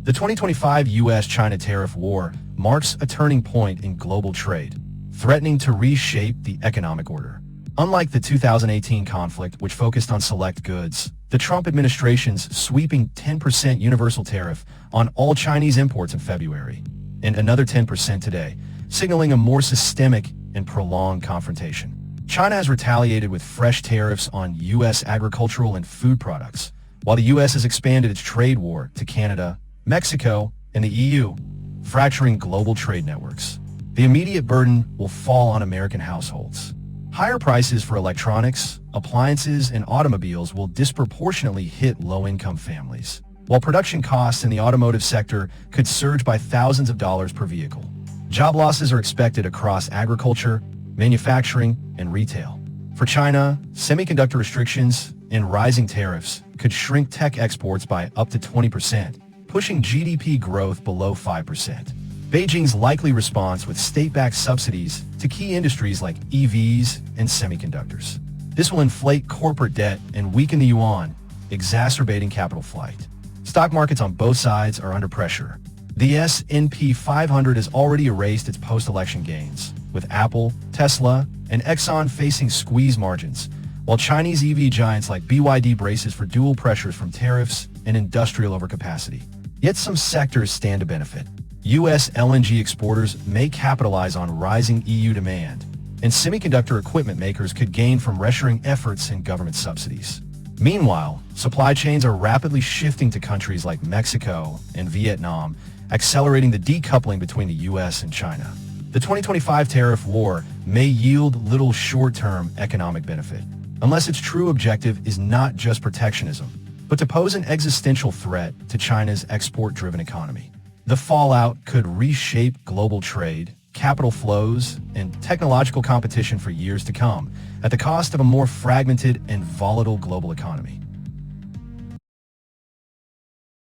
The 2025 U.S.-China tariff war marks a turning point in global trade, threatening to reshape the economic order. Unlike the 2018 conflict, which focused on select goods, the Trump administration's sweeping 10% universal tariff on all Chinese imports in February, and another 10% today, signaling a more systemic and prolonged confrontation. China has retaliated with fresh tariffs on U.S. agricultural and food products, while the U.S. has expanded its trade war to Canada, Mexico, and the EU, fracturing global trade networks. The immediate burden will fall on American households. Higher prices for electronics, appliances, and automobiles will disproportionately hit low-income families, while production costs in the automotive sector could surge by thousands of dollars per vehicle. Job losses are expected across agriculture, manufacturing, and retail. For China, semiconductor restrictions and rising tariffs could shrink tech exports by up to 20%, pushing GDP growth below 5%. Beijing's likely response with state-backed subsidies to key industries like EVs and semiconductors. This will inflate corporate debt and weaken the yuan, exacerbating capital flight. Stock markets on both sides are under pressure. The S&P 500 has already erased its post-election gains, with Apple, Tesla, and Exxon facing squeeze margins, while Chinese EV giants like BYD braces for dual pressures from tariffs and industrial overcapacity. Yet some sectors stand to benefit. U.S. LNG exporters may capitalize on rising EU demand, and semiconductor equipment makers could gain from reshoring efforts and government subsidies. Meanwhile, supply chains are rapidly shifting to countries like Mexico and Vietnam, accelerating the decoupling between the U.S. and China. The 2025 tariff war may yield little short-term economic benefit, unless its true objective is not just protectionism, but to pose an existential threat to China's export-driven economy. The fallout could reshape global trade, capital flows, and technological competition for years to come, at the cost of a more fragmented and volatile global economy.